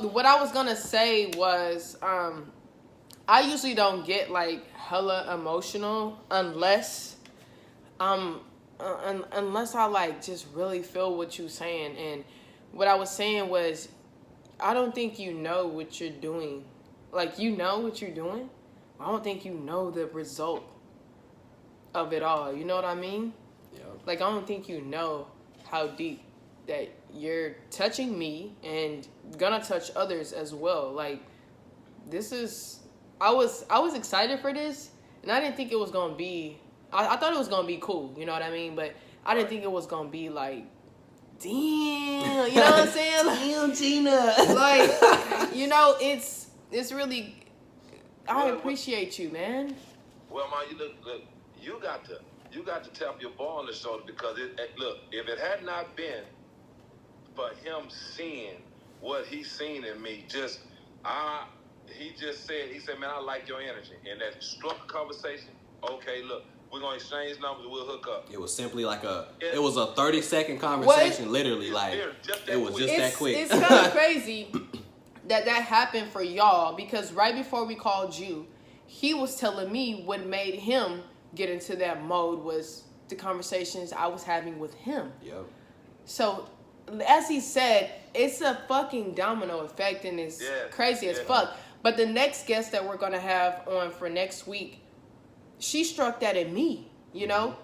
what I was gonna say was, I usually don't get like hella emotional unless I like just really feel what you're saying. And what I was saying was, I don't think you know what you're doing. Like, you know what you're doing. I don't think you know the result of it all. You know what I mean? Yeah. Like, I don't think you know how deep that you're touching me and gonna touch others as well. Like, this is, I was excited for this, and I didn't think it was gonna be, I thought it was gonna be cool, you know what I mean? But I didn't think it was gonna be like, damn, you know what I'm saying? Damn, Gina. Like, you know, it's really, I appreciate you, man. Well, man, you look, you got to tap your ball on the shoulder, because look, if it had not been for him seeing what he's seen in me, he said, man, I like your energy, and that struck a conversation. Okay, look, we're gonna exchange numbers, we'll hook up. It was simply like it was a 30-second conversation, literally, like it was just that quick. It's kind of crazy that happened for y'all, because right before we called you, he was telling me what made him get into that mode was the conversations I was having with him. Yep. So, as he said, it's a fucking domino effect, and it's crazy as fuck. But the next guest that we're going to have on for next week, she struck that in me, you know?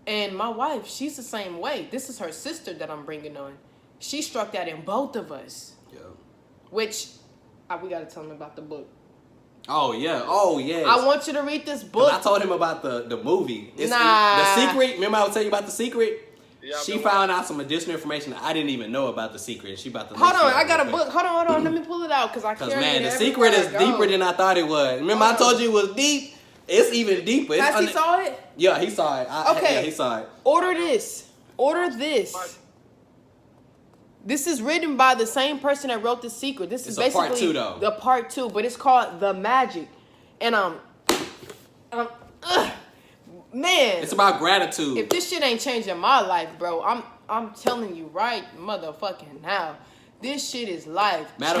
And my wife, she's the same way. This is her sister that I'm bringing on. She struck that in both of us. Yeah. Which, we got to tell him about the book. Oh, yeah. Oh, yeah. I want you to read this book. I told him about the movie. The Secret. Remember I was telling you about The Secret? Yeah, she found out some additional information that I didn't even know about The Secret. She about to hold on, I got a book. Hold on. Let me pull it out, because man, The Secret is deeper than I thought it was. Remember I told you it was deep? It's even deeper. He saw it? Yeah, he saw it. Okay. Yeah, he saw it. Order this. This is written by the same person that wrote The Secret. This is basically part 2, though. The part 2, but it's called The Magic. And man, it's about gratitude. If this shit ain't changing my life, bro, I'm telling you right motherfucking now, this shit is life. Matter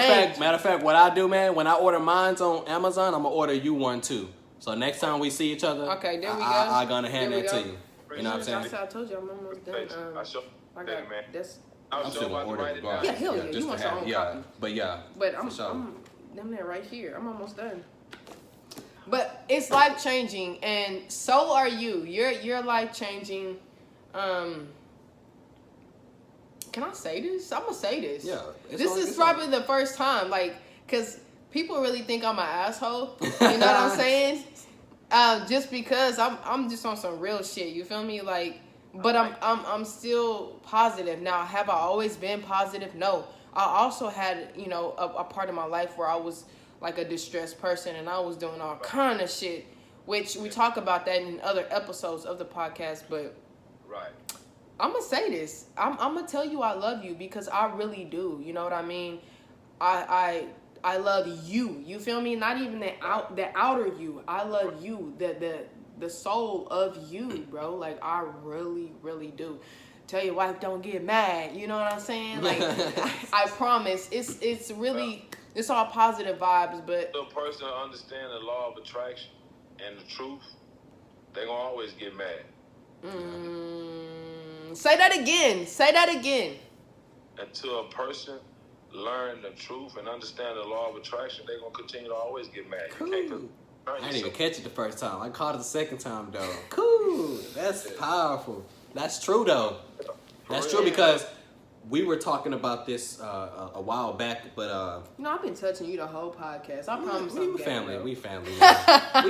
of fact, what I do, man, when I order mines on Amazon, I'm gonna order you one too. So next time we see each other, okay, there we go. I'm gonna hand that to you. You know what I'm saying? I told you I'm almost done. I got this. I'm still gonna order it. Yeah, hell yeah. You want your own copy. But I'm there right here. I'm almost done. But it's life changing, and so are you. You're life changing. Can I say this? I'm gonna say this. Yeah. This is probably the first time, like, cause people really think I'm an asshole. You know what I'm saying? Just because I'm just on some real shit. You feel me? Like, but I'm still positive. Now, have I always been positive? No. I also had, you know, a part of my life where I was like a distressed person, and I was doing all kind of shit, which we talk about that in other episodes of the podcast. But I'm gonna say this. I'm gonna tell you I love you, because I really do. You know what I mean? I love you. You feel me? Not even the outer you. I love you. The soul of you, bro. Like, I really, really do. Tell your wife, don't get mad. You know what I'm saying? Like, I promise. It's really, it's all positive vibes. But the person that understands the law of attraction and the truth, they gonna always get mad. Say that again. Until a person learn the truth and understand the law of attraction, they gonna continue to always get mad. Cool. I didn't even catch it the first time. I caught it the second time, though. Cool. That's powerful. That's true, though. That's true, because we were talking about this a while back, but you know, I've been touching you the whole podcast. I promise. We family. We family. I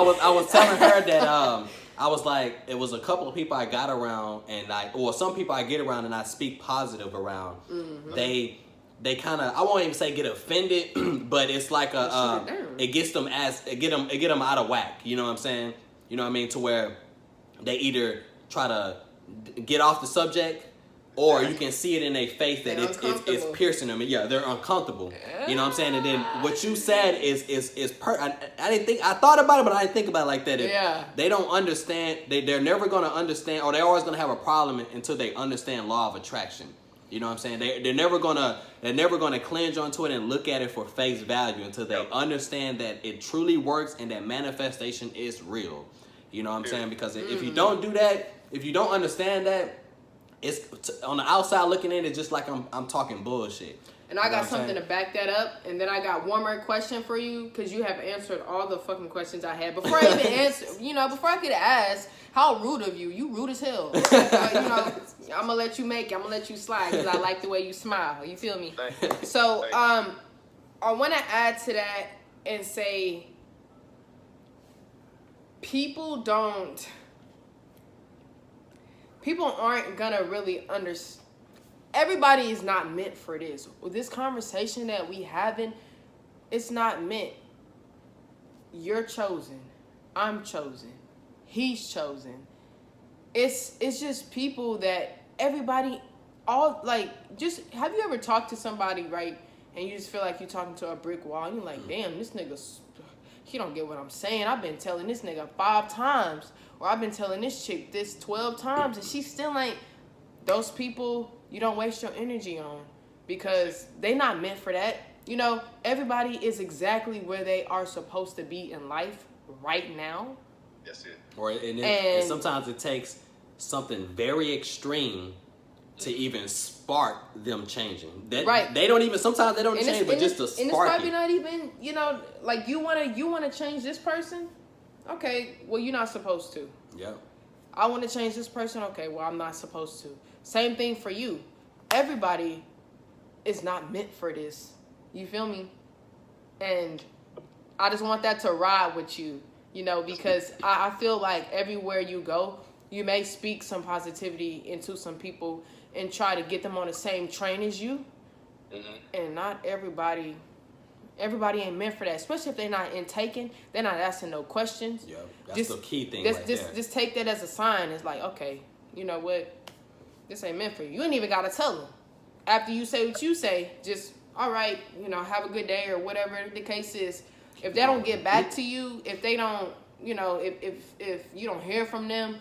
was telling her that I was like, it was a couple of people I got around, and some people I get around and I speak positive around. Mm-hmm. They kind of, I won't even say get offended, but it's like it gets them get them out of whack. You know what I'm saying? You know what I mean? To where they either try to get off the subject, or you can see it in their face that it's piercing them. Yeah, they're uncomfortable. You know what I'm saying? And then what you said is I didn't think, I thought about it, but I didn't think about it like that. They don't understand. They're never going to understand, or they're always going to have a problem until they understand law of attraction. You know what I'm saying? They're never gonna clinch onto it and look at it for face value until they understand that it truly works and that manifestation is real. You know what I'm saying? Because if you don't do that, if you don't understand that, it's on the outside looking in, it's just like I'm talking bullshit. And I got something to back that up. And then I got one more question for you, because you have answered all the fucking questions I had. Before I even answer, before I could ask, how rude of you. You rude as hell. I'm going to let you slide, because I like the way you smile. You feel me? So, I want to add to that and say, people aren't going to really understand. Everybody is not meant for this. This conversation that we having, it's not meant. You're chosen. I'm chosen. He's chosen. It's just people that everybody, just, have you ever talked to somebody, right? And you just feel like you're talking to a brick wall. And you're like, damn, this nigga, he don't get what I'm saying. I've been telling this nigga 5 times. Or I've been telling this chick this 12 times. And she still ain't. Those people, you don't waste your energy on, because they not meant for that. Everybody is exactly where they are supposed to be in life right now. That's it. And sometimes it takes something very extreme to even spark them changing. Right. They don't even, sometimes they don't change, but just to spark it. And it's probably not even, like you wanna change this person? Okay, well, you're not supposed to. Yep. I want to change this person. Okay, well, I'm not supposed to. Same thing for you. Everybody is not meant for this. You feel me? And I just want that to ride with you, because I feel like everywhere you go, you may speak some positivity into some people and try to get them on the same train as you. Mm-hmm. And not everybody ain't meant for that, especially if they're not intaking. They're not asking no questions. Yeah, that's the key thing. Just take that as a sign. It's like, okay, you know what? This ain't meant for you. You ain't even got to tell them. After you say what you say, just, all right, have a good day or whatever the case is. If they don't get back to you, if they don't, if you don't hear from them,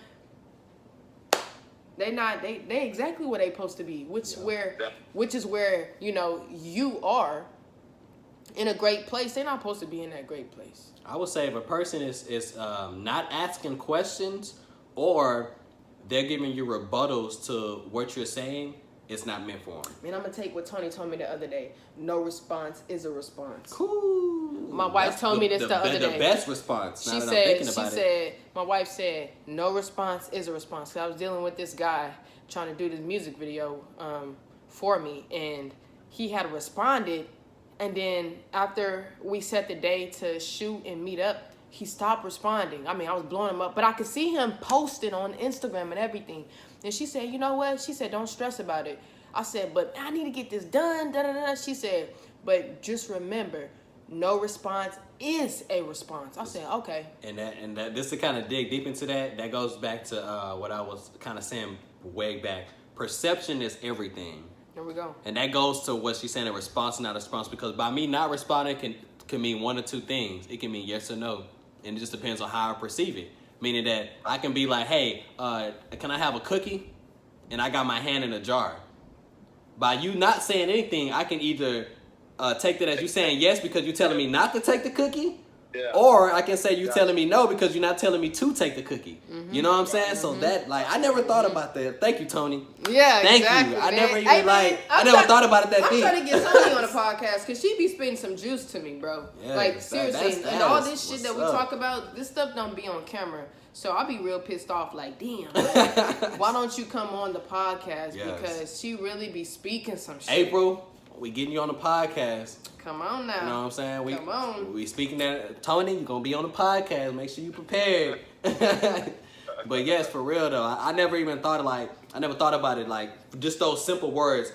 they exactly where they supposed to be, which is where, you are in a great place. They're not supposed to be in that great place. I would say if a person is not asking questions, or they're giving you rebuttals to what you're saying, it's not meant for them. Man, I'm going to take what Tony told me the other day. No response is a response. Cool. My wife told me this the other day. The best response. She said, my wife said, no response is a response. Because I was dealing with this guy trying to do this music video for me. And he had responded. And then after we set the day to shoot and meet up, he stopped responding. I mean, I was blowing him up. But I could see him posting on Instagram and everything. And she said, you know what? She said, don't stress about it. I said, but I need to get this done. Da, da, da. She said, but just remember, no response is a response. I said, okay. And that just to kind of dig deep into that goes back to what I was kind of saying way back. Perception is everything. There we go. And that goes to what she's saying, a response, not a response. Because by me not responding can mean one or two things. It can mean yes or no. And it just depends on how I perceive it. Meaning that I can be like, hey, can I have a cookie? And I got my hand in a jar. By you not saying anything, I can either take that as you saying yes because you're telling me not to take the cookie. Yeah. Or I can say you telling me no because you're not telling me to take the cookie. Mm-hmm. You know what I'm saying? Mm-hmm. So that, I never thought about that. Thank you, Tony. Yeah, Thank exactly, you. I man. never even I never thought about it that deep. I'm trying to get Tony on the podcast because she be spitting some juice to me, bro. Yeah, seriously. And all this shit that we talk about, this stuff don't be on camera. So I'll be real pissed off, like, damn, why don't you come on the podcast? Yes. Because she really be speaking some shit. April, we getting you on the podcast. Come on now. You know what I'm saying? Come on. We speaking that, Tony, you're going to be on the podcast. Make sure you prepared. But yes, for real though, I never even thought about it like just those simple words.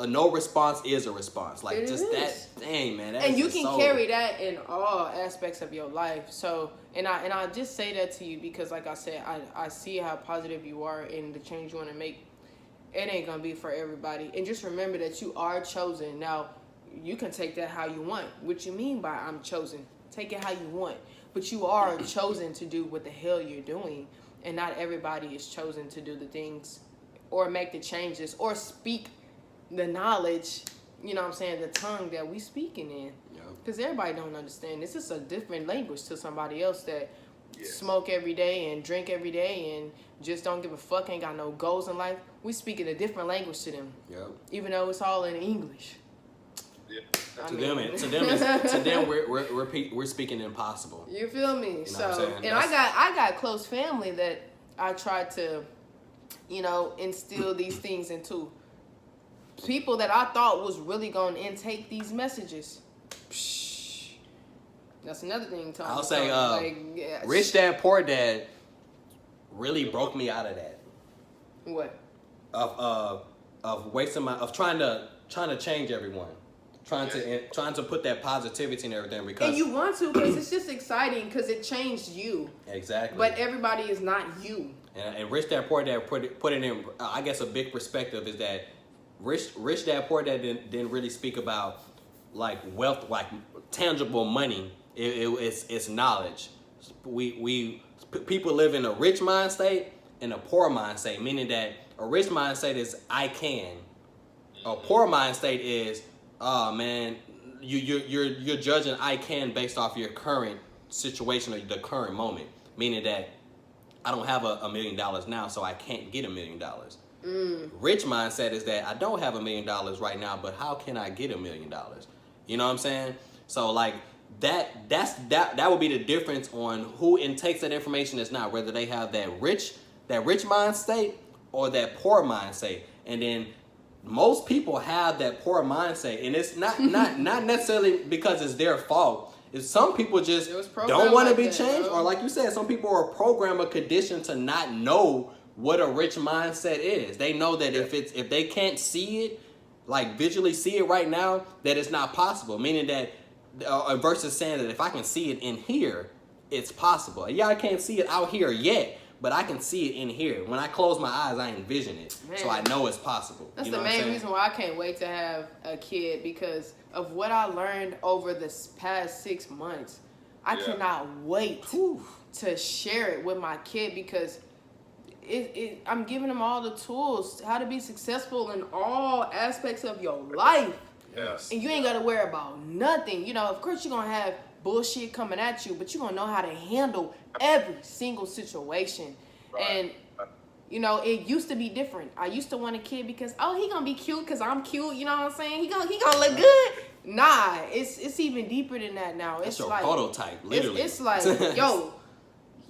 No response is a response. Like that thing, man. And you can carry that in all aspects of your life. So, and I just say that to you because, like I said, I see how positive you are and the change you want to make. It ain't gonna be for everybody. And just remember that you are chosen. Now, you can take that how you want. What you mean by I'm chosen? Take it how you want. But you are chosen to do what the hell you're doing. And not everybody is chosen to do the things or make the changes or speak the knowledge, you know what I'm saying, the tongue that we speaking in. Because everybody don't understand. This is a different language to somebody else that smoke every day and drink every day and just don't give a fuck, ain't got no goals in life. We speaking a different language to them. Even though it's all in English. To them, we're speaking impossible. You feel me? You know so, and I got close family that I tried to, you know, instill these things into. People that I thought was really gonna intake these messages. Psh, that's another thing. I'll say, Rich Dad Poor Dad really broke me out of that. What? Of wasting trying to change everyone. Trying to put that positivity in everything because and you want to because it's just exciting because it changed you. Exactly. But everybody is not you. And Rich Dad Poor Dad put it in. I guess a big perspective is that Rich Dad Poor Dad didn't really speak about like wealth, like tangible money. It's knowledge. People live in a rich mind state and a poor mind state, meaning that a rich mind state is I can. A poor mind state is man, you're judging I can based off your current situation or the current moment, meaning that I don't have $1 million now, so I can't get $1 million. Rich mindset is that I don't have $1 million right now, but how can I get $1 million? You know what I'm saying? So like that would be the difference on who intakes that information that's not, whether they have that rich mind state or that poor mind state. And then most people have that poor mindset, and it's not necessarily because it's their fault. It's some people just don't want to be changed, or like you said, some people are programmed or conditioned to not know what a rich mindset is. They know that if they can't see it, like visually see it right now, that it's not possible. Meaning that versus saying that if I can see it in here, it's possible. Yeah, I can't see it out here yet, but I can see it in here. When I close my eyes, I envision it. Man, so I know it's possible. That's the main reason why I can't wait to have a kid, because of what I learned over this past 6 months. I cannot wait to share it with my kid, because I'm giving them all the tools how to be successful in all aspects of your life. Yes. And you ain't got to worry about nothing. You know, of course you're going to have bullshit coming at you, but you're going to know how to handle every single situation. Right. And, you know, it used to be different. I used to want a kid because, oh, he going to be cute because I'm cute. You know what I'm saying? He gonna look good. Nah, it's even deeper than that now. It's your like prototype, literally. It's like, yo,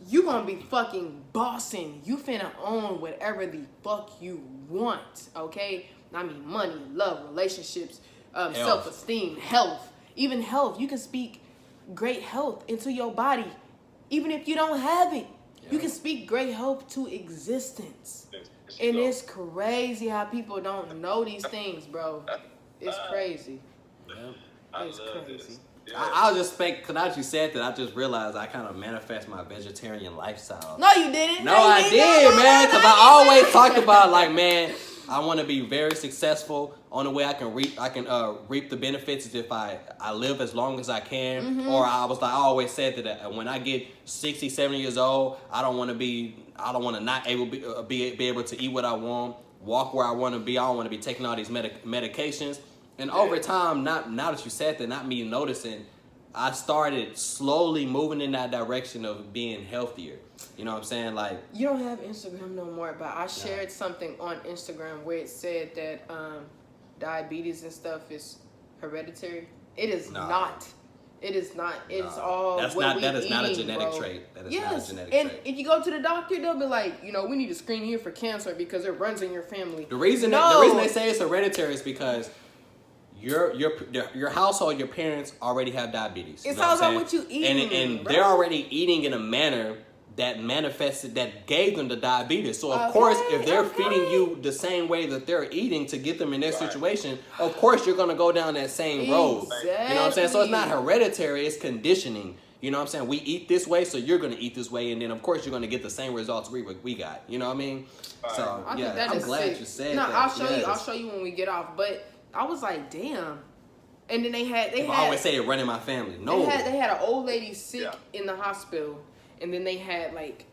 you going to be fucking bossing. You finna own whatever the fuck you want, okay? I mean, money, love, relationships, self-esteem, health. Even health. You can speak great health into your body, even if you don't have it. You can speak great health to existence. And it's crazy how people don't know these things, bro. It's crazy. It's crazy. I'll just speak, because as you said that, I just realized I kind of manifest my vegetarian lifestyle. No, you didn't. No, I did, man, because I always talked about, like, man, I want to be very successful. Only way I can reap the benefits is if I live as long as I can. Mm-hmm. Or I always said that when I get 60, 70 years old, I don't want to not be able to eat what I want, walk where I want to be. I don't want to be taking all these medications. And over time, now that you said that, not me noticing, I started slowly moving in that direction of being healthier. You know what I'm saying? Like, you don't have Instagram no more, but I shared something on Instagram where it said that diabetes and stuff is hereditary. It is not. It is not. It's all that is not a genetic trait. That is not a genetic trait. And if you go to the doctor, they'll be like, you know, we need to screen you for cancer because it runs in your family. The reason they say it's hereditary is because your household, your parents already have diabetes. It's all about what you eat, and they're already eating in a manner that manifested, that gave them the diabetes. So of course, if they're feeding you the same way that they're eating to get them in their situation, of course you're gonna go down that same road. Exactly. You know what I'm saying? So it's not hereditary; it's conditioning. You know what I'm saying? We eat this way, so you're gonna eat this way, and then of course you're gonna get the same results we got. You know what I mean? So I think that I'm glad you said that. No, I'll show you when we get off. But I was like, damn. And then I always say it running my family. No, they had an old lady sick in the hospital, and then they had like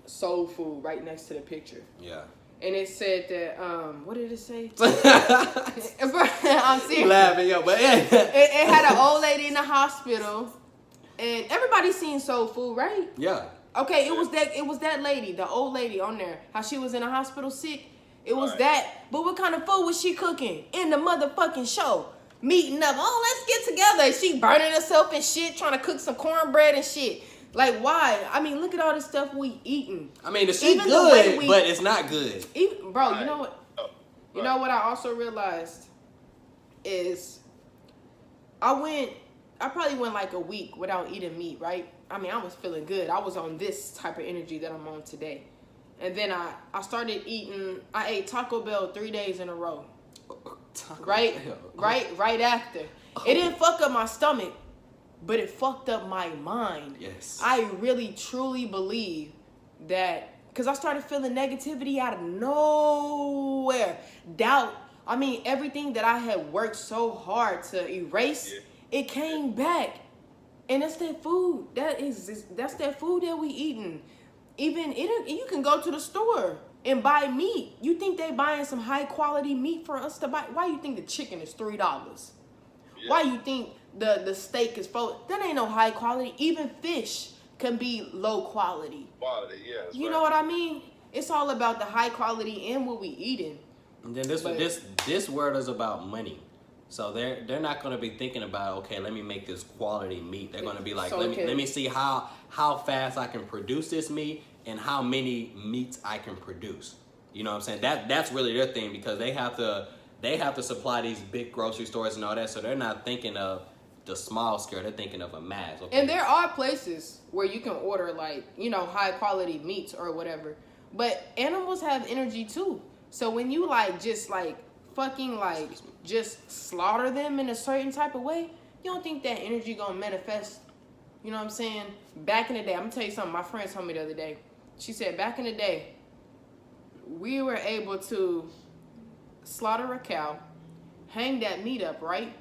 soul food right next to the picture. Yeah. and it said that what did it say? I'm serious. Laughing, yo, but it had an old lady in the hospital, and everybody's seen Soul Food, right? Yeah. Okay, it was that lady, the old lady on there, how she was in the hospital sick. It was Right. that. But what kind of food was she cooking in the motherfucking show? Meeting up. Oh, let's get together. She burning herself and shit, trying to cook some cornbread and shit. Like, why? I mean, look at all the stuff we eating. I mean, the shit Even the way good, we- but it's not good. Even, bro, Right. you know what? Oh, You right. know what I also realized is I probably went like a week without eating meat, right? I mean, I was feeling good. I was on this type of energy that I'm on today. And then I started eating, I ate Taco Bell 3 days in a row. Right after. It didn't fuck up my stomach, but it fucked up my mind. Yes. I really truly believe that, because I started feeling negativity out of nowhere. Doubt. I mean, everything that I had worked so hard to erase, it came back. And that's that food. That's that food that we eating. Even you can go to the store and buy meat. You think they buying some high quality meat for us to buy? Why you think the chicken is $3? Yeah. Why you think the steak is $4? That ain't no high quality. Even fish can be low quality. Quality, yeah. that's You right. know what I mean? It's all about the high quality and what we eating. And then this word is about money. So they're not going to be thinking about, okay, let me make this quality meat. They're going to be like, So let me see how fast I can produce this meat and how many meats I can produce. You know what I'm saying? That's really their thing, because they have to supply these big grocery stores and all that. So they're not thinking of the small scale. They're thinking of a mass. Okay. And there are places where you can order high quality meats or whatever. But animals have energy too. So when you just slaughter them in a certain type of way, you don't think that energy gonna manifest. You know what I'm saying? Back in the day, I'm gonna tell you something. My friend told me the other day. She said back in the day, we were able to slaughter a cow, hang that meat up, right?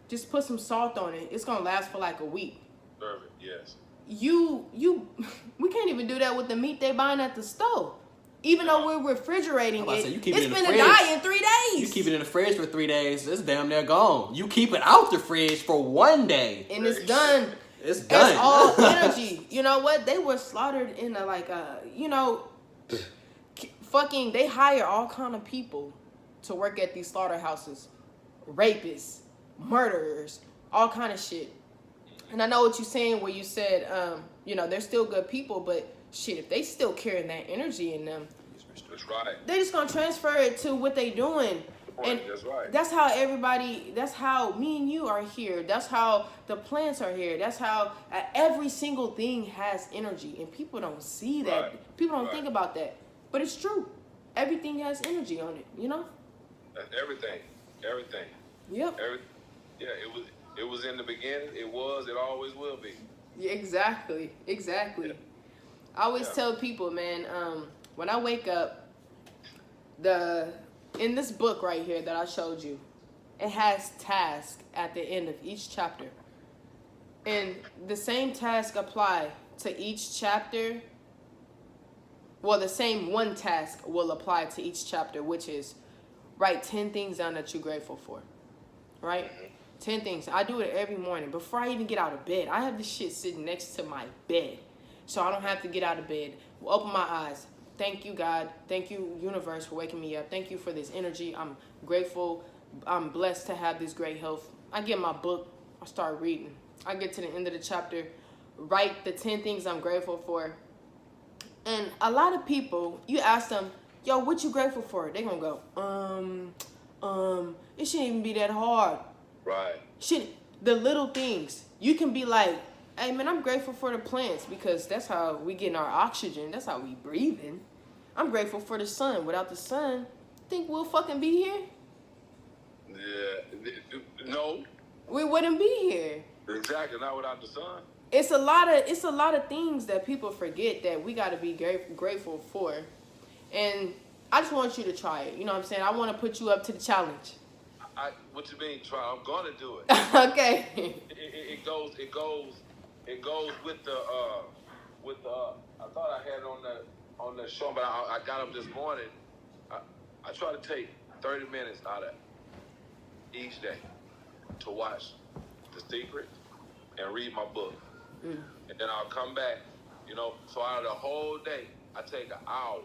Just put some salt on it. It's gonna last for like a week. Perfect, yes. We can't even do that with the meat they buying at the store. Even though we're refrigerating I'm about to say, you keep it's it in the gonna fridge. die in 3 days. You keep it in the fridge for 3 days, it's damn near gone. You keep it out the fridge for 1 day. And it's done. It's done. It's all energy. You know what? They were slaughtered in they hire all kind of people to work at these slaughterhouses. Rapists, murderers, all kind of shit. And I know what you're saying where you said, they're still good people, but shit, if they still carrying that energy in them, That's right. they just gonna transfer it to what they doing. And That's right. that's how me and you are here. That's how the plants are here. That's how every single thing has energy. And people don't see that. Right. People don't Right. think about that. But it's true. Everything has energy on it, you know? That's everything. Yep. It was in the beginning. It always will be. Yeah, exactly. Yeah. I always Yeah. tell people, man, when I wake up, in this book right here that I showed you, it has tasks at the end of each chapter. And the same task apply to each chapter. Well, the same one task will apply to each chapter, which is write 10 things down that you're grateful for. Right? 10 things. I do it every morning. Before I even get out of bed, I have this shit sitting next to my bed. So I don't have to get out of bed. Open my eyes. Thank you, God. Thank you, universe, for waking me up. Thank you for this energy. I'm grateful. I'm blessed to have this great health. I get my book. I start reading. I get to the end of the chapter. Write the 10 things I'm grateful for. And a lot of people, you ask them, yo, what you grateful for? They're going to go, it shouldn't even be that hard. Right. The little things. You can be like, hey, man, I'm grateful for the plants because that's how we getting our oxygen. That's how we breathing. I'm grateful for the sun. Without the sun, think we'll fucking be here? Yeah. No. We wouldn't be here. Exactly. Not without the sun. It's a lot of things that people forget that we got to be grateful for. And I just want you to try it. You know what I'm saying? I want to put you up to the challenge. What you mean try? I'm gonna do it. Okay. It goes with the I thought I had it on the show, but I got up this morning I try to take 30 minutes out of each day to watch The Secret and read my book. And then I'll come back, you know. So out of the whole day, I take an hour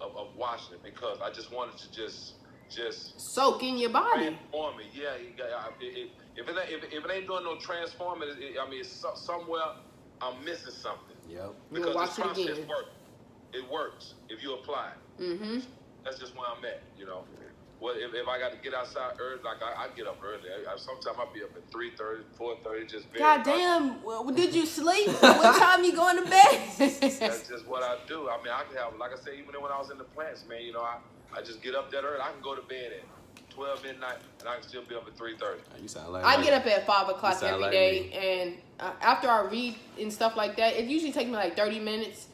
of watching it because I just wanted to just soak in your body. Transform it. Yeah, if it ain't doing no transforming, I mean, it's somewhere I'm missing something. Yep. Because watch this process it again. It works if you apply it. Mm-hmm. That's just where I'm at, you know. Well, if I got to get outside early, like I get up early. Sometimes I'll be up at 3:30, 4:30, just very. God damn! Well, did you sleep? What time you going to bed? That's just what I do. I mean, I can have, like I said, even when I was in the plants, man, you know, I just get up that early. I can go to bed at 12 midnight, and I can still be up at 3:30. You sound like I get up at 5 o'clock every like day, and after I read and stuff like that, it usually takes me like 30 minutes,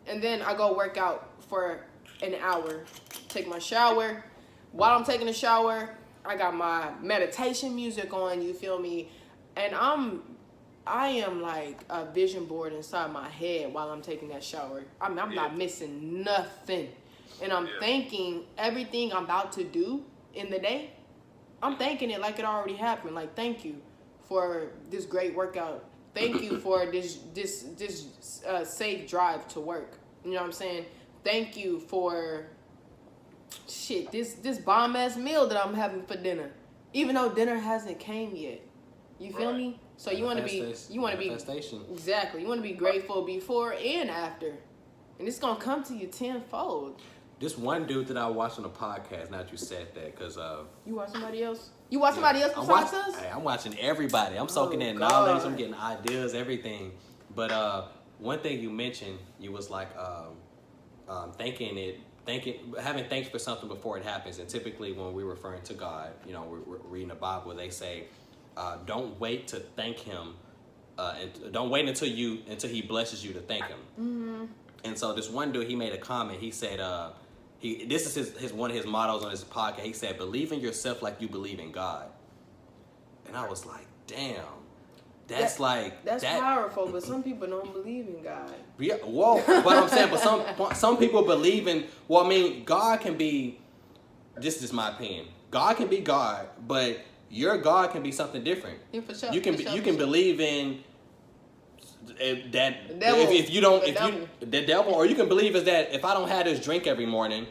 and then I go work out for an hour, take my shower. While I'm taking a shower, I got my meditation music on, you feel me? And I am like a vision board inside my head while I'm taking that shower. I'm not missing nothing. And I'm thinking everything I'm about to do in the day, I'm thinking it like it already happened. Like, thank you for this great workout. Thank you for this safe drive to work. You know what I'm saying? Thank you for this bomb ass meal that I'm having for dinner, even though dinner hasn't came yet. You feel me? So you want to be exactly. You want to be grateful before and after, and it's gonna come to you tenfold. This one dude that I watched on a podcast. Now that you said that, because you watch somebody else. You watch somebody else besides us? Hey, I'm watching everybody. I'm soaking in knowledge. I'm getting ideas, everything. But one thing you mentioned, you was like having thanks for something before it happens. And typically when we're referring to God, you know, we're reading the Bible, they say, don't wait to thank him, and don't wait until he blesses you to thank him. Mm-hmm. And so this one dude, he made a comment. He said, this is his one of his mottos on his podcast. He said, believe in yourself like you believe in God. And I was like, damn. That's powerful, but some people don't believe in God. Yeah, well, but I'm saying, but some people believe in. Well, I mean, God can be. This is my opinion. God can be God, but your God can be something different. Yeah, for sure. You can believe in that the devil, or you can believe is that if I don't have this drink every morning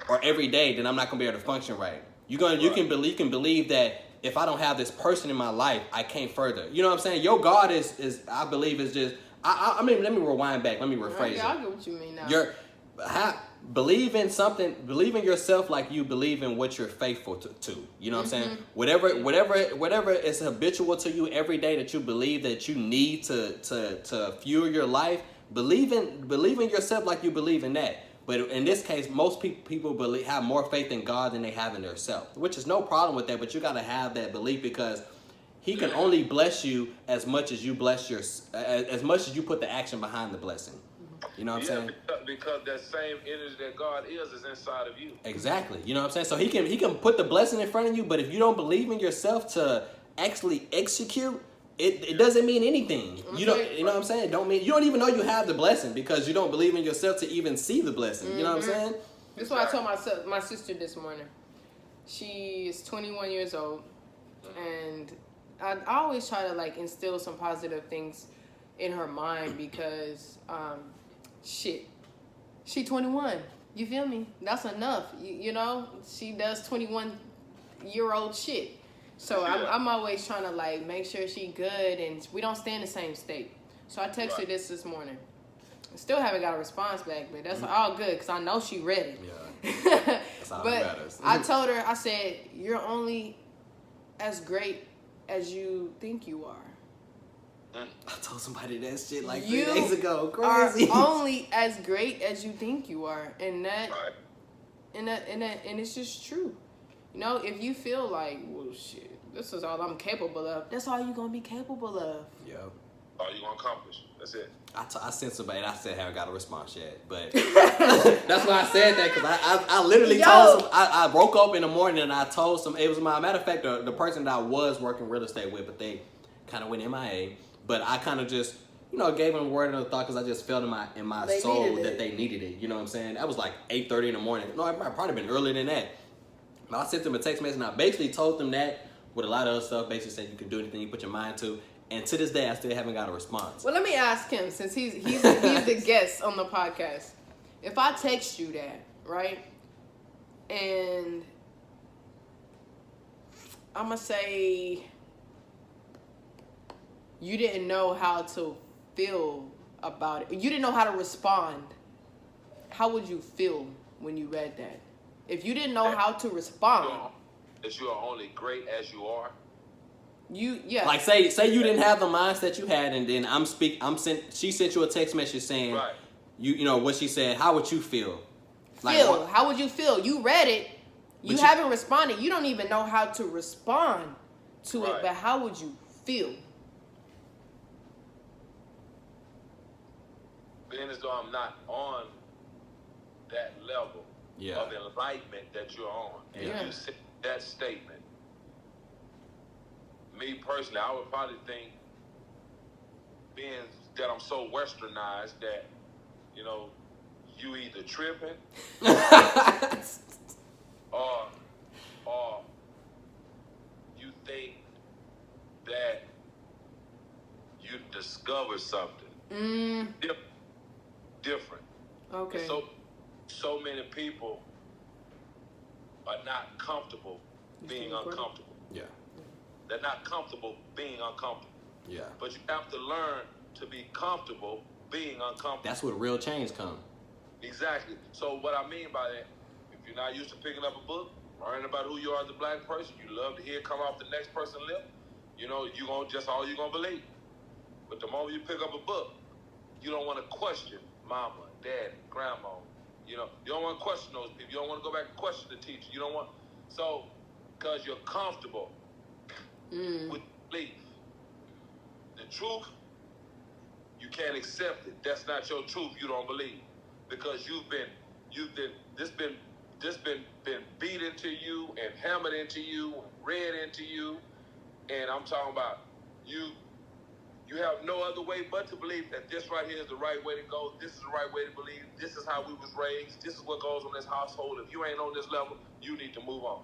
or every day, then I'm not gonna be able to function right. You can believe that. If I don't have this person in my life, I can't further. You know what I'm saying? Your God is I believe is just. I mean, let me rewind back. Let me rephrase it. I get what you mean now. Believe in something. Believe in yourself like you believe in what you're faithful to. You know what I'm saying? Whatever is habitual to you every day that you believe that you need to fuel your life. Believe in yourself like you believe in that. But in this case, most people have more faith in God than they have in themselves, which is no problem with that. But you got to have that belief because He can only bless you as much as you as much as you put the action behind the blessing. You know what I'm saying? Because that same energy that God is inside of you. Exactly. You know what I'm saying? So He can put the blessing in front of you, but if you don't believe in yourself to actually execute. It doesn't mean anything. You know what I'm saying? You don't even know you have the blessing because you don't believe in yourself to even see the blessing. Mm-hmm. You know what I'm saying? That's what I told my sister this morning. She is 21 years old, and I always try to like instill some positive things in her mind because she 21. You feel me? That's enough. You know, she does 21-year-old shit. So I'm always trying to like make sure she good and we don't stay in the same state. So I texted her this morning. I still haven't got a response back, but that's all good because I know she ready. Yeah, that's all that matters. I told her, I said, you're only as great as you think you are. I told somebody that shit like 3 days ago. Crazy. Are only as great as you think you are, and and it's just true. You know, if you feel like, well, shit, this is all I'm capable of, that's all you're going to be capable of. Yeah. All you're going to accomplish. That's it. I sent somebody, and I said, I haven't got a response yet. But that's why I said that, because I literally told some, I woke up in the morning, and I told some, it was matter of fact, the person that I was working real estate with, but they kind of went MIA. But I kind of just you know, gave them a word of thought because I just felt in my They soul needed that it. they needed it. You know what I'm saying? That was like 8:30 in the morning. No, it might probably been earlier than that. But I sent them a text message and I basically told them that with a lot of other stuff. Basically said you can do anything you put your mind to. And to this day, I still haven't got a response. Well, let me ask him, since he's the guest on the podcast. If I text you that, right, and I'm going to say you didn't know how to feel about it. You didn't know how to respond. How would you feel when you read that? If you didn't know how to respond. That you are only great as you are. Yeah. Like say you didn't have the mindset you had, and then she sent you a text message saying, Right. you know what she said. How would you feel? How would you feel? You read it. You haven't responded. You don't even know how to respond to it. But how would you feel? Being as though I'm not on that level of enlightenment that you're on. And you said that statement. Me personally, I would probably think, being that I'm so westernized, that, you know, you either tripping or you think that you discovered something different. Okay. So many people are not comfortable being uncomfortable. Yeah. They're not comfortable being uncomfortable. Yeah. But you have to learn to be comfortable being uncomfortable. That's where real change comes. Exactly. So what I mean by that, if you're not used to picking up a book, learning about who you are as a black person, you love to hear it come off the next person's lip, you know, you gonna just all you're gonna believe. But the moment you pick up a book, you don't want to question mama, daddy, grandma. You know, you don't want to question those people. You don't want to go back and question the teacher. You don't want, so, because you're comfortable with belief. The truth, you can't accept it. That's not your truth. You don't believe, because this been beat into you and hammered into you, read into you, and I'm talking about you. You have no other way but to believe that this right here is the right way to go. This is the right way to believe. This is how we was raised. This is what goes on this household. If you ain't on this level, you need to move on.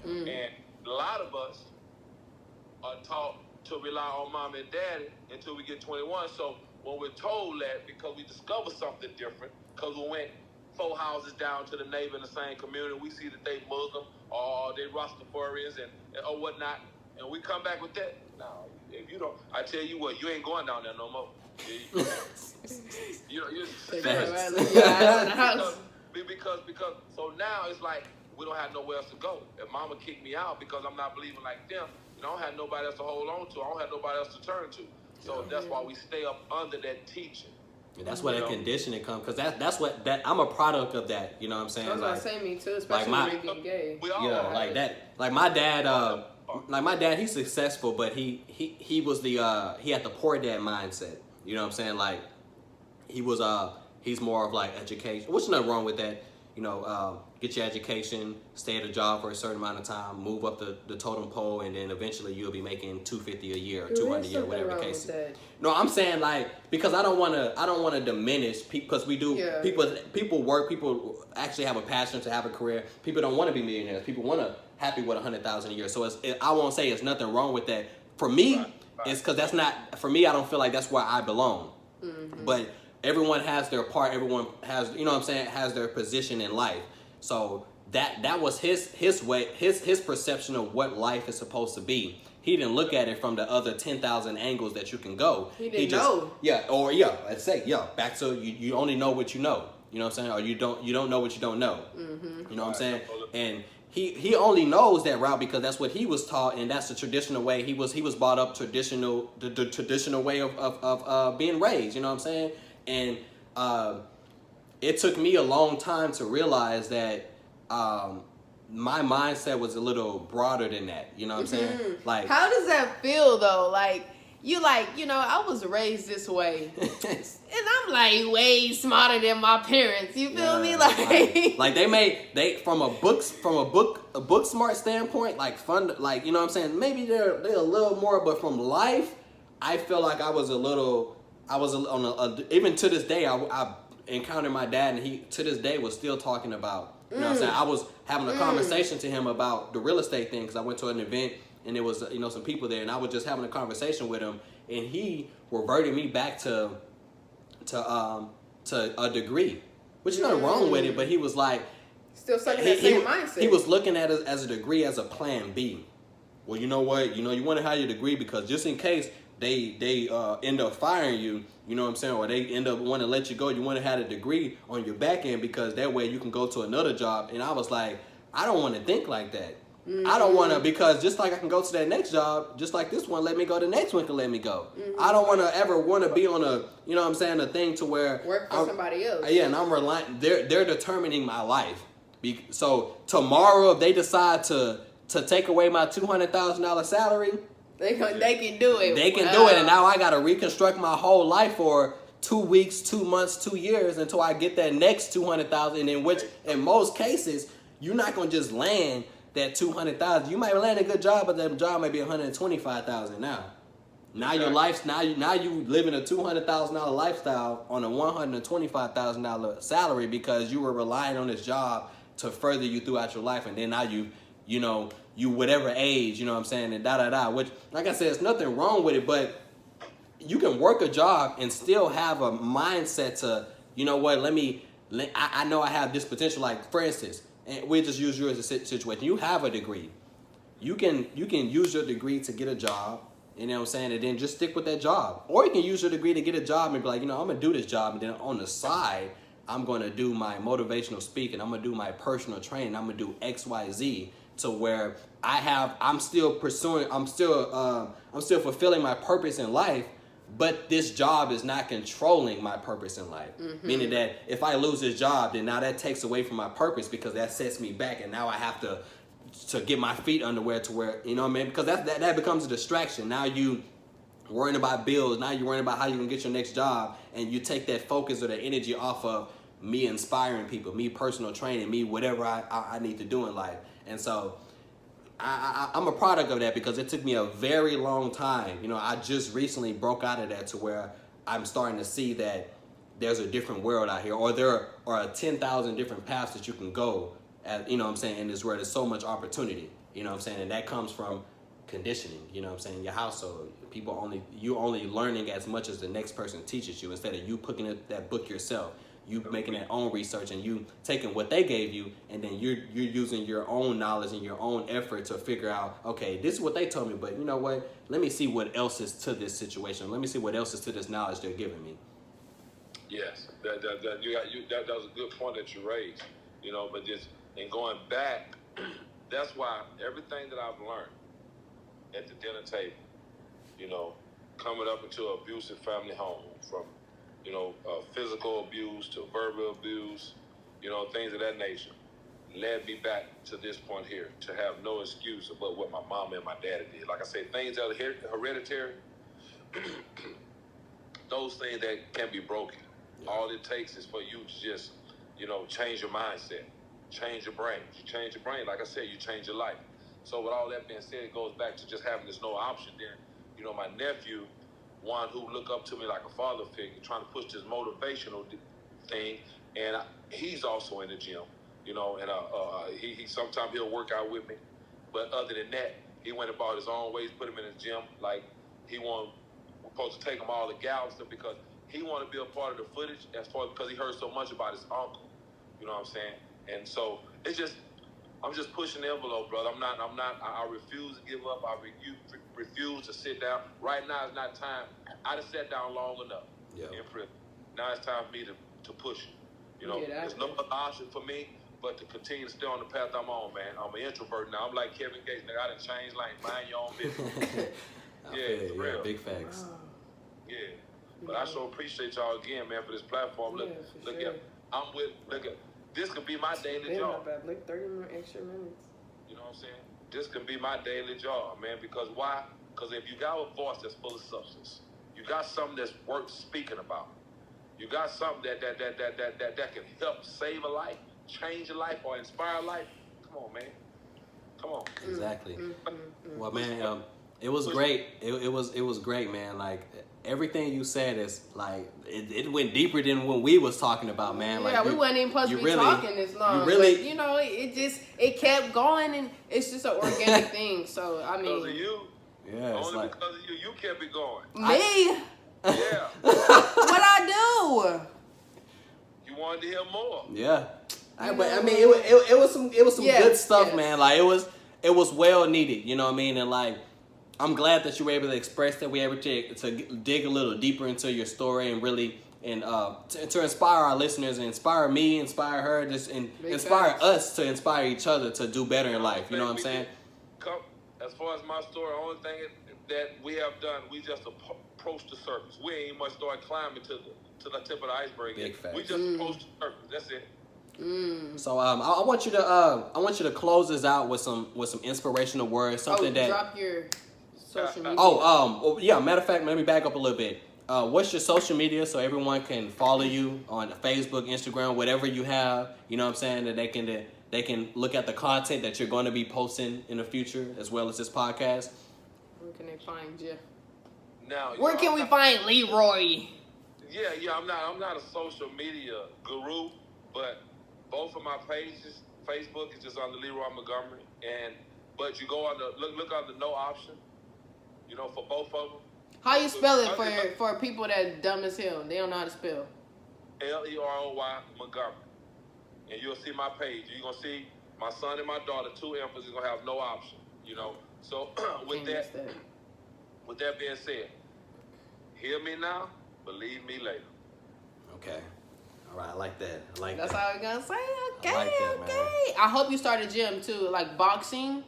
And a lot of us are taught to rely on mom and daddy until we get 21. So when we're told that, because we discover something different, because we went 4 houses down to the neighbor in the same community, we see that they Muslim or they Rastafarians and or whatnot, and we come back with that. No, if you don't, I tell you what, you ain't going down there no more. You're because so now it's like we don't have nowhere else to go. If mama kicked me out because I'm not believing like them, you know, I don't have nobody else to hold on to. I don't have nobody else to turn to. So that's why we stay up under that teaching. And that's where that conditioning comes, because that's what I'm a product of that. You know what I'm saying? I was gonna say me too, especially like being gay. We all like that. Like my dad, he's successful, but he was he had the poor dad mindset. You know what I'm saying? Like he's more of like education, which is nothing wrong with that. You know, get your education, stay at a job for a certain amount of time, move up the totem pole, and then eventually you'll be making $250 a year or $200 a year, whatever the case is. No, I'm saying like, because I don't want to diminish because we do people work, people actually have a passion to have a career. People don't want to be millionaires. People want to happy with $100,000 a year. So I won't say it's nothing wrong with that. For me, it's because that's not for me. I don't feel like that's where I belong. Mm-hmm. But everyone has their part. Everyone has, you know what I'm saying, has their position in life. So that was his way, his perception of what life is supposed to be. He didn't look at it from the other 10,000 angles that you can go. He didn't know. Let's say, back to you only know what you know. You know what I'm saying? Or you don't know what you don't know. Mm-hmm. You know what I'm saying? And he only knows that route because that's what he was taught, and that's the traditional way. He was brought up the traditional way of being raised. You know what I'm saying? And it took me a long time to realize that my mindset was a little broader than that. You know what I'm saying? Like, how does that feel though? Like, I was raised this way, and I'm like way smarter than my parents. You feel me? Like they from a book smart standpoint, like fun, like, you know what I'm saying? Maybe they're a little more, but from life, I feel like I was a little I was on even to this day, I encountered my dad, and he to this day was still talking about, you know what I'm saying? I was having a conversation to him about the real estate thing, because I went to an event and there was, you know, some people there, and I was just having a conversation with him, and he reverted me back to a degree, which is nothing wrong with it, but he was like, still stuck in that same mindset. He was looking at it as a degree, as a plan B. Well, you know what? You know, you want to have your degree because just in case they end up firing you, you know what I'm saying, or they end up wanting to let you go, you want to have a degree on your back end because that way you can go to another job. And I was like, I don't want to think like that. I don't want to, because just like I can go to that next job, just like this one let me go, the next one can let me go. I don't want to ever want to be on a, you know what I'm saying, a thing to where work for somebody else. Yeah, and I'm relying. They're determining my life. So tomorrow, if they decide to take away my $200,000 salary, they can do it. They can do it, and now I got to reconstruct my whole life for 2 weeks, 2 months, 2 years until I get that next $200,000. In which, in most cases, you're not gonna just land that $200,000. You might land a good job, but that job might be $125,000 now. Now your life's now you living a $200,000 lifestyle on a $125,000 salary because you were relying on this job to further you throughout your life, and then now you know you whatever age, you know what I'm saying, and which, like I said, there's nothing wrong with it, but you can work a job and still have a mindset to, you know what, I know I have this potential. Like, for instance, and we just use you as a situation. You have a degree. You can use your degree to get a job, you know what I'm saying, and then just stick with that job. Or you can use your degree to get a job and be like, you know, I'm going to do this job, and then on the side, I'm going to do my motivational speaking, I'm going to do my personal training, I'm going to do X, Y, Z, to where I'm still fulfilling my purpose in life, but this job is not controlling my purpose in life. Meaning that if I lose this job, then now that takes away from my purpose because that sets me back, and now I have to get my feet underwear to where, you know what I mean? Because that becomes a distraction. Now you worrying about bills, now you're worrying about how you can get your next job, and you take that focus or the energy off of me inspiring people, me personal training, me whatever I need to do in life. And so I'm a product of that because it took me a very long time. You know, I just recently broke out of that to where I'm starting to see that there's a different world out here, or there are 10,000 different paths that you can go, you know what I'm saying, in this world. There's so much opportunity, you know what I'm saying, and that comes from conditioning, you know what I'm saying, your household. You only learning as much as the next person teaches you, instead of you picking up that book yourself. You making that own research, and you taking what they gave you, and then you're using your own knowledge and your own effort to figure out, okay, this is what they told me, but you know what? Let me see what else is to this situation. Let me see what else is to this knowledge they're giving me. Yes, that was a good point that you raised. You know, but just in going back, that's why everything that I've learned at the dinner table, you know, coming up into an abusive family home, from physical abuse to verbal abuse, you know, things of that nature, led me back to this point here, to have no excuse about what my mom and my daddy did. Like I said, things that are hereditary, those things that can be broken. All it takes is for you to just, you know, change your mindset, change your brain. You change your brain, like I said, you change your life. So with all that being said, it goes back to just having this no option. Then, you know, my nephew, one who look up to me like a father figure, trying to push this motivational thing, and he's also in the gym, you know, and he sometimes he'll work out with me, but other than that, he went about his own ways, put him in the gym, like we're supposed to take him all the gals stuff because he want to be a part of the footage, because he heard so much about his uncle, you know what I'm saying, and so it's just, I'm just pushing the envelope, brother. I refuse to give up. I refuse to sit down. Right now is not time. I done sat down long enough in prison. Now it's time for me to push. You know, there's no other option for me but to continue to stay on the path I'm on, man. I'm an introvert now. I'm like Kevin Gates. Nigga, I done changed lanes. Mind your own business. Yeah, for real. Big facts. Wow. Yeah. But I so appreciate y'all again, man, for this platform. Look at, this could be my daily job. About like 30 more extra minutes. You know what I'm saying? This could be my daily job, man. Because why? Because if you got a voice that's full of substance, you got something that's worth speaking about. You got something that can help save a life, change a life, or inspire a life. Come on, man. Come on. Exactly. Well, man, It was great. It was great, man. Like everything you said is like it went deeper than when we was talking about, man. Yeah, like we wasn't even supposed to be talking this long. You really, but, you know, it kept going, and it's just an organic thing. So I mean, because of you. Yeah, it's Only like, because of you kept it going. Me? Yeah. What I You wanted to hear more. Yeah. But I mean, it was some good stuff, man. Like it was well needed. You know what I mean? And like, I'm glad that you were able to express that. We were able to dig a little deeper into your story and really to inspire our listeners and inspire me, inspire her, inspire us to inspire each other to do better in life. You know what I'm saying? As far as my story, the only thing that we have done, we just approached the surface. We ain't much started climbing to the tip of the iceberg. Big facts. We just approached the surface. That's it. So I want you to close this out with some inspirational words, something that. Drop your social media. Well, yeah. Matter of fact, let me back up a little bit. What's your social media so everyone can follow you on Facebook, Instagram, whatever you have? You know what I'm saying, that they can look at the content that you're going to be posting in the future, as well as this podcast. Where can they find you? Now, where can we find Leroy? Yeah. I'm not a social media guru, but both of my pages, Facebook is just under Leroy Montgomery, but you go on look on the no option, you know, for both of them. How you spell it for people that dumb as hell? They don't know how to spell. Leroy Montgomery, and you'll see my page. You're gonna see my son and my daughter, 2 emphasis, gonna have no option. You know, so with that being said, hear me now, believe me later. Okay. All right, I like that. That's how we're gonna say. Okay, I like that, okay. man. I hope you start a gym too, like boxing,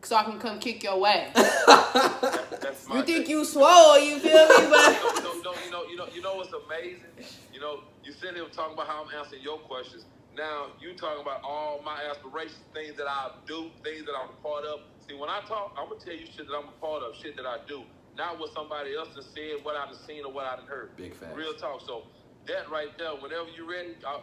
so I can come kick your ass. That's my you think you swole? You feel me? But you know what's amazing? You know, you sitting here talking about how I'm answering your questions. Now you talking about all my aspirations, things that I do, things that I'm a part of. See, when I talk, I'm gonna tell you shit that I'm a part of, shit that I do, not what somebody else has said, what I've seen, or what I've heard. Big facts. Real talk. So that right there, whenever you're ready, I'll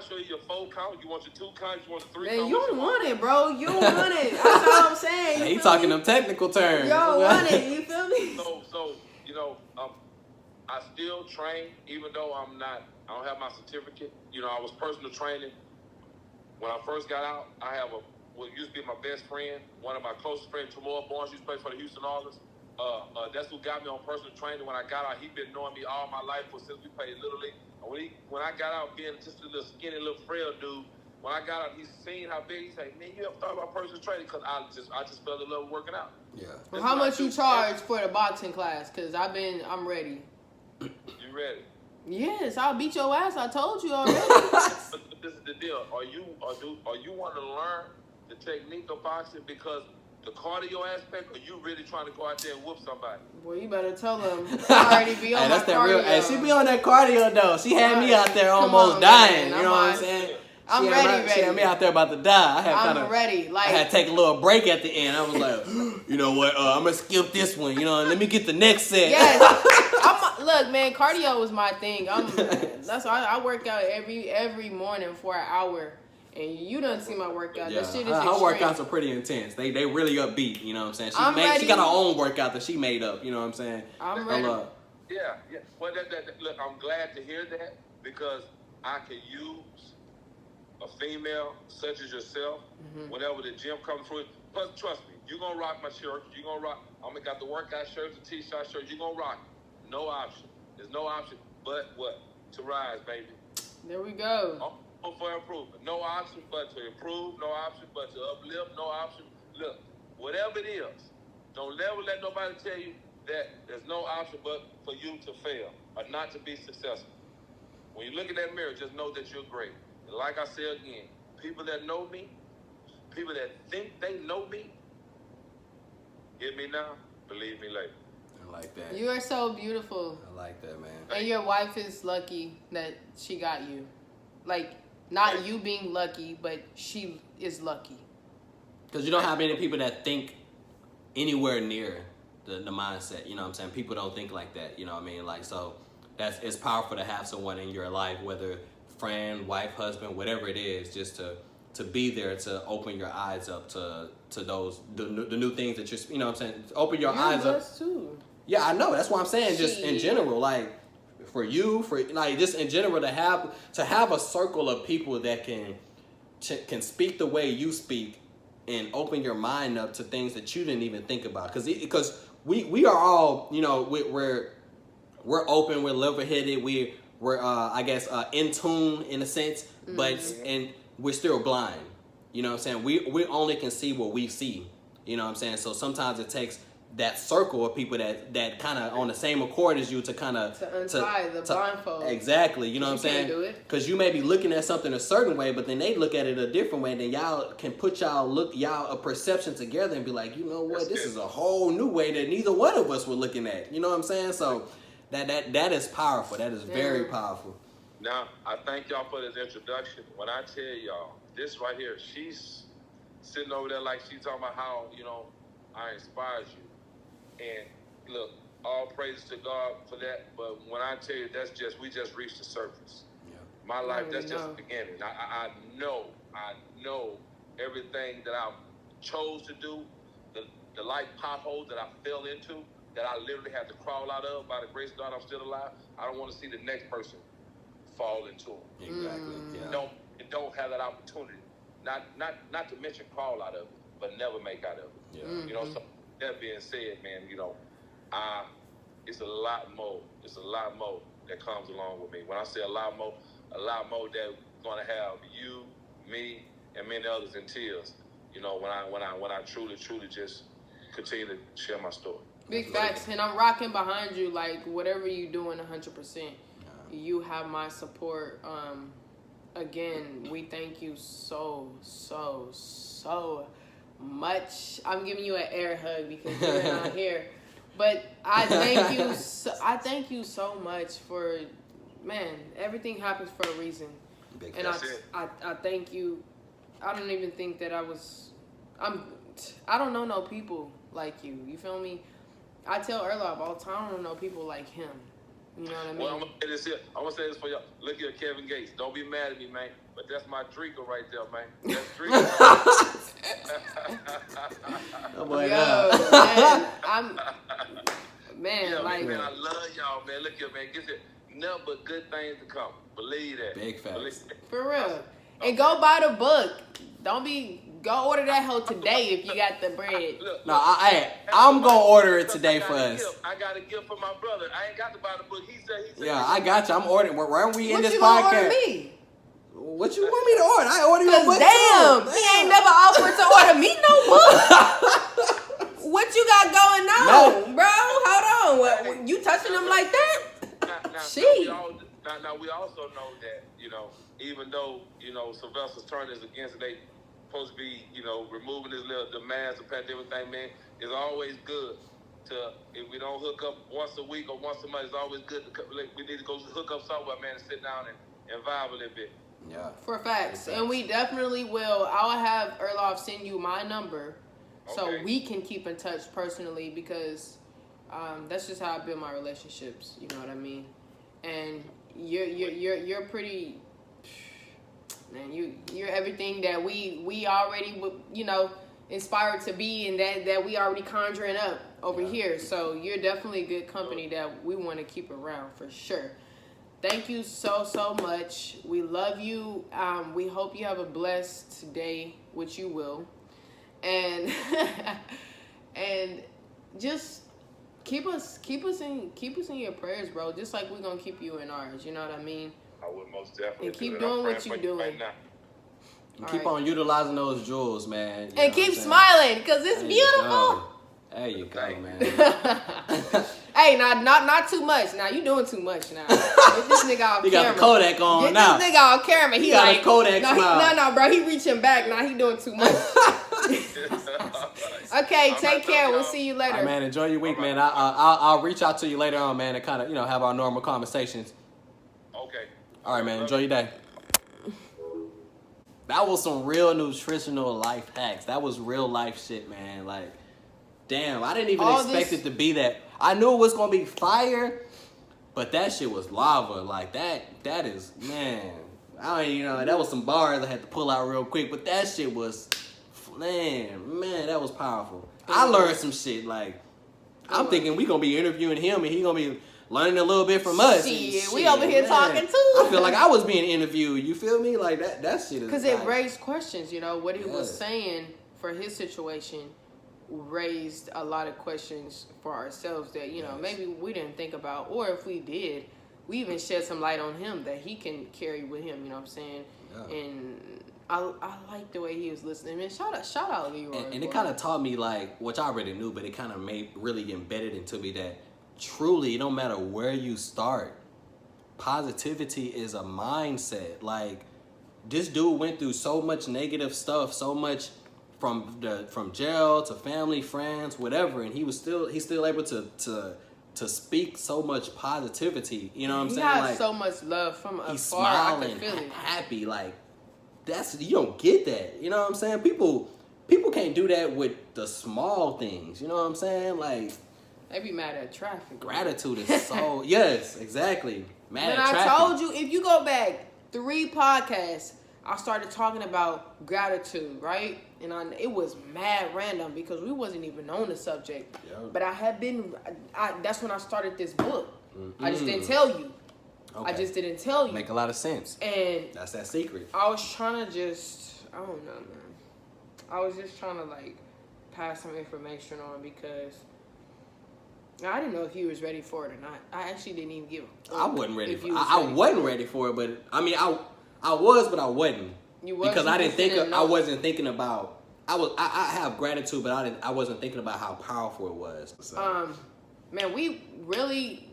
show you your 4 count. You want your 2 count? You want your 3 count? Man, you don't want it, bro. You don't want it. That's all I'm saying. He talking them technical terms. You don't want it. You feel me? So you know, I still train, even though I don't have my certificate. You know, I was personal training. When I first got out, I have what used to be my best friend, one of my closest friends, Tamora Barnes, used to play for the Houston Oilers. That's who got me on personal training. When I got out, he'd been knowing me all my life since we played Little League. And when I got out, being just a little skinny, little frail dude, when I got out, he's seen how big. He said, "Man, you ever thought about personal training?" Because I just fell in love with working out. Yeah. Well, how much you charge for the boxing class? Because I'm ready. You ready? Yes, I'll beat your ass. I told you already. But this is the deal. Are you want to learn the technique of boxing because the cardio aspect, or you really trying to go out there and whoop somebody? Boy, you better tell them. I already be on my cardio. Hey, she be on that cardio though. She had me out there almost dying. Man, you know what I'm saying? I'm ready. She had me out there about to die. I'm ready. I had to take a little break at the end. I was like, you know what? I'm gonna skip this one. You know, and let me get the next set. Yes. Look, man, cardio is my thing. That's why I work out every morning for an hour. And you done see my workout. Yeah. That shit is her extreme. workouts are pretty intense. They really upbeat. You know what I'm saying? She got her own workout that she made up. You know what I'm saying? I'm ready. Yeah. Well, look, I'm glad to hear that because I can use a female such as yourself whenever the gym comes through. Plus, trust me, you're going to rock my shirt. You're going to rock. I'm got the workout shirts, the t-shirt shirts. You're going to rock. No option. There's no option but what? To rise, baby. There we go. For improvement. No option but to improve. No option but to uplift. No option. Look, whatever it is, don't never let nobody tell you that there's no option but for you to fail or not to be successful. When you look in that mirror, just know that you're great. And like I said again, people that know me, people that think they know me, get me now, believe me later. I like that. You are so beautiful. I like that, man. And your wife is lucky that she got you. Like, not you being lucky, but she is lucky. Because you don't have many people that think anywhere near the mindset. You know what I'm saying? People don't think like that. You know what I mean? Like, so it's powerful to have someone in your life, whether friend, wife, husband, whatever it is, just to to be there to open your eyes up to those the new things that you're, you know what I'm saying, open your eyes up too. Yeah, I know, that's what I'm saying. Just in general, like for you, for like just in general, to have a circle of people that can speak the way you speak and open your mind up to things that you didn't even think about, because we are all, you know, we're open, we're level-headed, we're I guess in tune in a sense, but and we're still blind. You know what I'm saying? We only can see what we see. You know what I'm saying? So sometimes it takes that circle of people that kind of on the same accord as you to kind of to untie the blindfold. Exactly. You know what I'm saying? Because you may be looking at something a certain way, but then they look at it a different way, and then y'all can put y'all a perception together and be like, you know what, this is a whole new way that neither one of us were looking at. You know what I'm saying? So that is powerful. That is very powerful. Now, I thank y'all for this introduction. When I tell y'all, this right here, she's sitting over there like she's talking about how, you know, I inspired you. And look, all praise to God for that. But when I tell you, we just reached the surface. Yeah. My life, that's just the beginning. I know everything that I chose to do, the life potholes that I fell into, that I literally had to crawl out of. By the grace of God, I'm still alive. I don't want to see the next person fall into them. Exactly. Yeah. Don't have that opportunity. Not to mention crawl out of it, but never make out of it. Yeah. You know, so that being said, man, you know, it's a lot more. It's a lot more that comes along with me. When I say a lot more that gonna have you, me, and many others in tears. You know, when I truly just continue to share my story. Big facts, and I'm rocking behind you. Like whatever you doing, 100%. You have my support. Again, we thank you so much. I'm giving you an air hug because you're not here, but I thank you. I thank you so much for, man. Everything happens for a reason, and I thank you. I don't even think that I don't know no people like you. You feel me? I tell Erlob all the time, I don't know people like him. You know what I mean? Well, I'm gonna say this for y'all. Look here, Kevin Gates. Don't be mad at me, man. But that's my Drinker right there, man. That's Drinker. Oh boy, man, yeah, like, man, I love y'all, man. Look here, man. Get it. Nothing but good things to come. Believe that. Big facts. For real. And go buy the book. Go order that hoe today if you got the bread. Look, no, I'm gonna order it today for us. I got a gift for my brother. I ain't got to buy the book. He said. Yeah, I got you. I'm ordering. Where are we in this podcast? What you order me? What you want me to order? I order your book. Damn, he ain't never offered to order me no book. What you got going on, bro? Hold on. You touching him like that? Now we also know that, you know, even though, you know, Sylvester's turn is against it, they supposed to be, you know, removing this little demands of pandemic thing, man. It's always good to, if we don't hook up once a week or once a month, it's always good to, we need to go hook up somewhere, man, and sit down and vibe a little bit. Yeah. For facts. And we definitely will. I'll have Erlof send you my number so we can keep in touch personally, because that's just how I build my relationships. You know what I mean? And you're pretty, man. You're everything that we already, you know, inspired to be, and that we already conjuring up over here. So you're definitely good company that we want to keep around for sure. Thank you so much. We love you. We hope you have a blessed day, which you will, and and just keep us in your prayers, bro. Just like we're gonna keep you in ours. You know what I mean? I would most definitely. And keep doing what you're doing. Right now. And keep on utilizing those jewels, man. And keep smiling, cause it's beautiful. There you go, man. Hey, not too much. Now you doing too much now. Get this nigga off camera. He got the Kodak on now. Get this nigga off camera. He got like a Kodak smile. No, bro. He reaching back. Now he doing too much. Okay, take care. We'll see you later. All right, man, enjoy your week, man. I'll reach out to you later on, man, and kind of, you know, have our normal conversations. Okay. All right, man. Enjoy your day. That was some real nutritional life hacks. That was real life shit, man. Like, damn, I didn't even expect it to be that. I knew it was gonna be fire, but that shit was lava. Like that is, man. I don't even know. That was some bars I had to pull out real quick, but that shit was, man, that was powerful. I learned some shit. Like, I'm thinking we gonna be interviewing him, and he gonna be learning a little bit from us. Shit, we over here talking too. I feel like I was being interviewed. You feel me? Like that shit is. Because it raised questions. You know what he was saying for his situation raised a lot of questions for ourselves that maybe we didn't think about, or if we did, we even shed some light on him that he can carry with him. You know what I'm saying? Yeah. And I like the way he was listening. Man, shout out Leroy. And it kind of taught me, like, which I already knew, but it kind of really embedded into me that truly, no matter where you start, positivity is a mindset. Like, this dude went through so much negative stuff, so much from jail to family, friends, whatever, and he's still able to speak so much positivity. You know what I'm saying? He has like, so much love from afar. He's smiling, I can feel it. happy. Like, you don't get that. You know what I'm saying? People can't do that with the small things. You know what I'm saying? Like, they be mad at traffic. Gratitude is so yes, exactly. Mad at traffic. I told you, if you go back 3 podcasts, I started talking about gratitude, right? And it was mad random because we wasn't even on the subject. Yep. But that's when I started this book. Mm-hmm. I just didn't tell you. Okay. I just didn't tell you. Make a lot of sense. And that's that secret. I was trying to I don't know, man. I was just trying to like pass some information on because I didn't know if he was ready for it or not. I actually didn't even give a I wasn't ready for it. I wasn't ready for it, but I mean I was, but I wasn't. You was because I didn't think I wasn't thinking about I have gratitude, but I wasn't thinking about how powerful it was. So. Man, we really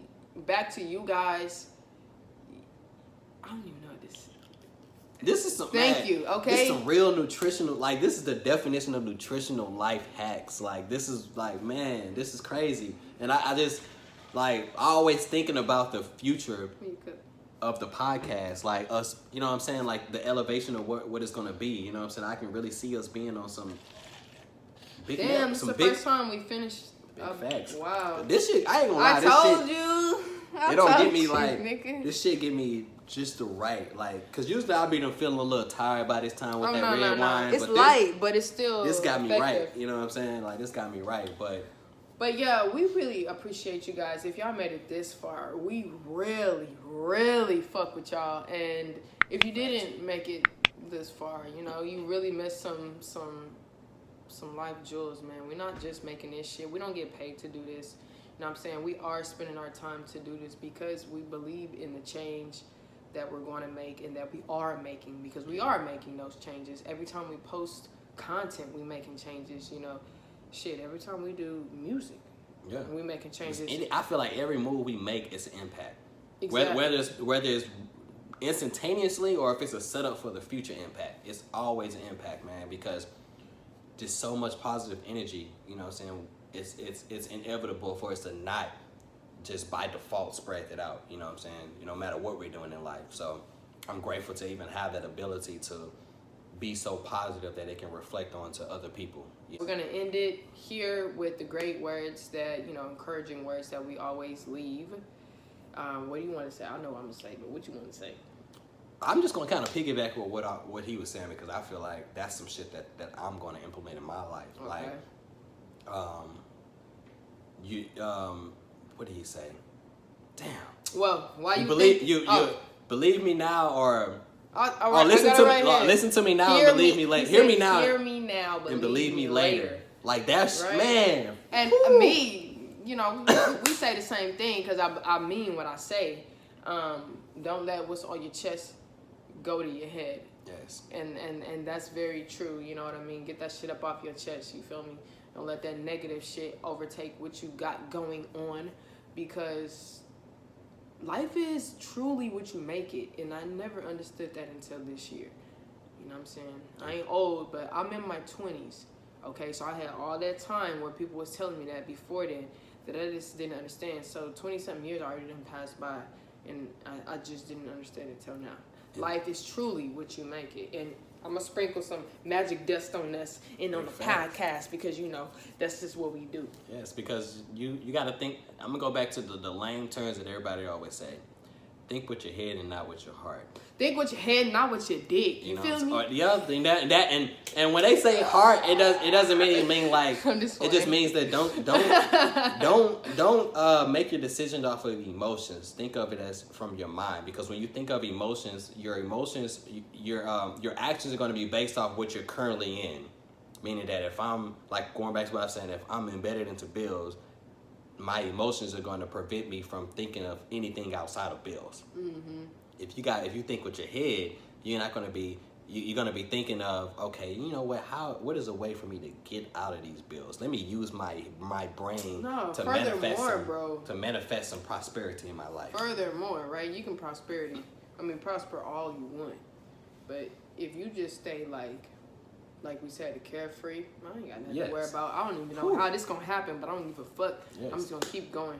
back to you guys. I don't even know this. This is some. Thank you. Okay. This is some real nutritional. Like, this is the definition of nutritional life hacks. Like, this is like, man, this is crazy. And I just like always thinking about the future of the podcast, like us. You know what I'm saying? Like the elevation of what it's gonna be. You know what I'm saying? I can really see us being on some big. Damn, this is the first time we finished. Facts. Wow. This shit, I ain't gonna lie. I told you. It don't get me like this shit get me just the right, like, cause usually I'll be feeling a little tired by this time with that red wine. It's light, but it's still. This got effective. Me right. You know what I'm saying? Like, this got me right, But yeah, we really appreciate you guys. If y'all made it this far, we really, really fuck with y'all. And if you didn't make it this far, you really missed some life jewels, man. We're not just making this shit. We don't get paid to do this. You know what I'm saying? We are spending our time to do this because we believe in the change that we're going to make and that we are making, because we are making those changes. Every time we post content, we making changes, Shit, every time we do music, we making changes. I feel like every move we make is an impact. Exactly. Whether it's instantaneously or if it's a setup for the future impact, it's always an impact, man, because there's so much positive energy, you know what I'm saying? It's inevitable for us to not just by default spread it out, you know what I'm saying? No matter what we're doing in life. So I'm grateful to even have that ability to be so positive that it can reflect onto other people. Yeah. We're gonna end it here with the great words that, encouraging words that we always leave. What do you want to say? I know what I'm gonna say, but what you want to say? I'm just gonna kind of piggyback with what he was saying, because I feel like that's some shit that I'm gonna implement in my life. Okay. Like, what did he say? Damn. Well, why you believe think, you believe me now or right, listen to me now and believe me later. Hear me now. Hear me now, and believe me later. Like, that's right? Man. And woo. Me, we say the same thing because I mean what I say. Don't let what's on your chest go to your head. Yes. And that's very true. You know what I mean? Get that shit up off your chest. You feel me? Don't let that negative shit overtake what you got going on, because life is truly what you make it. And I never understood that until this year. You know what I'm saying? I ain't old, but I'm in my 20s. Okay, so I had all that time where people was telling me that before then that I just didn't understand. So 20-something years already done passed by, and I just didn't understand it till now. Life is truly what you make it. And I'm going to sprinkle some magic dust on us and on the podcast because, that's just what we do. Yes, because you got to think, I'm going to go back to the lame terms that everybody always say. think with your head and not with your heart. Think with your head, not with your dick. You feel me? The other thing and when they say heart, it doesn't mean like it just means that don't make your decisions off of emotions. Think of it as from your mind, because when you think of emotions, your actions are going to be based off what you're currently in. Meaning that if I'm like going back to what I was saying, if I'm embedded into bills, my emotions are going to prevent me from thinking of anything outside of bills. Mm-hmm. If you think with your head, you're not going to be. You're going to be thinking of, okay, you know what? what is a way for me to get out of these bills? Let me use my brain to manifest some prosperity in my life. Furthermore, right? You can prosper all you want, but if you just stay like we said, carefree, I ain't got nothing to worry about. I don't even know how this gonna happen, but I don't give a fuck. Yes. I'm just gonna keep going.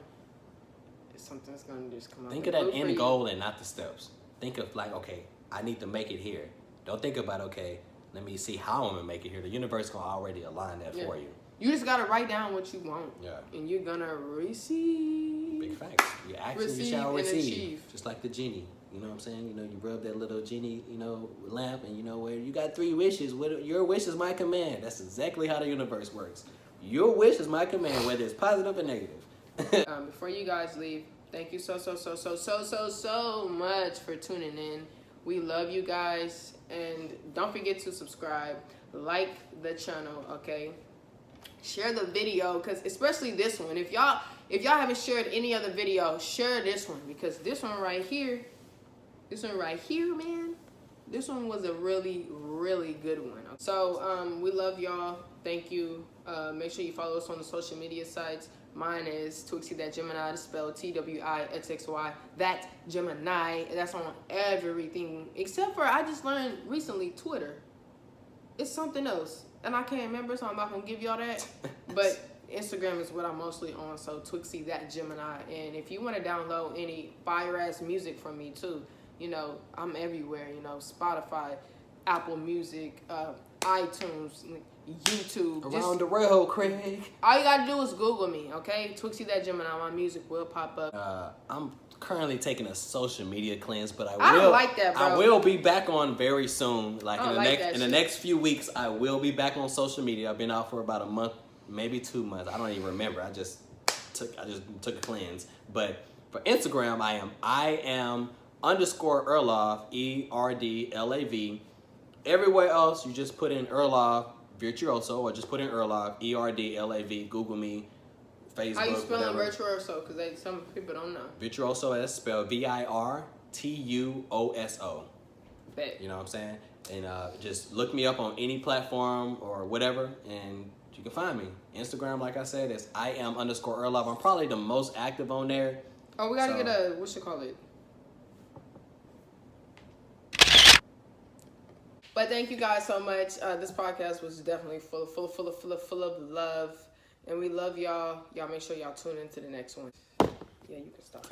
Something's gonna just come out. Think of that end goal and not the steps. Think of like, okay, I need to make it here. Don't think about, okay, let me see how I'm gonna make it here. The universe gonna already align that for you. You just gotta write down what you want. Yeah. And you're gonna receive. Big facts. You actually shall receive. Just like the genie. You know what I'm saying? You know, you rub that little genie, lamp, and where you got 3 wishes. Your wish is my command. That's exactly how the universe works. Your wish is my command, whether it's positive or negative. Before you guys leave, thank you so much for tuning in. We love you guys, and don't forget to subscribe, like the channel, okay? Share the video, because especially this one. If y'all haven't shared any other video, share this one, because this one right here, man, this one was a really, really good one. So, we love y'all. Thank you. Make sure you follow us on the social media sites. Mine is Twixy That Gemini, spelled TWIXXY. That Gemini. That's on everything, except for I just learned recently Twitter. It's something else, and I can't remember, so I'm not gonna give y'all that. But Instagram is what I'm mostly on, so Twixy That Gemini. And if you want to download any fire ass music from me too, I'm everywhere. Spotify, Apple Music, iTunes, YouTube. Around the world, Craig. All you gotta do is Google me, okay? Twixy That Gemini. My music will pop up. I'm currently taking a social media cleanse, but I don't like that, bro. I will be back on very soon. In the next few weeks, I will be back on social media. I've been out for about a month, maybe 2 months. I don't even remember. I just took a cleanse. But for Instagram, I am _Erlov, ERDLAV. Everywhere else, you just put in Erlov Virtuoso, or just put in Erlov, ERDLAV. Google me, Facebook. How you spelling virtuoso? Because some people don't know. Virtuoso is spelled VIRTUOSO. Bet. You know what I'm saying? And just look me up on any platform or whatever, and you can find me. Instagram, like I said, is I am _Erlov. I'm probably the most active on there. Oh, we gotta get what you call it? But thank you guys so much. This podcast was definitely full of love, and we love y'all. Y'all make sure y'all tune into the next one. Yeah, you can stop.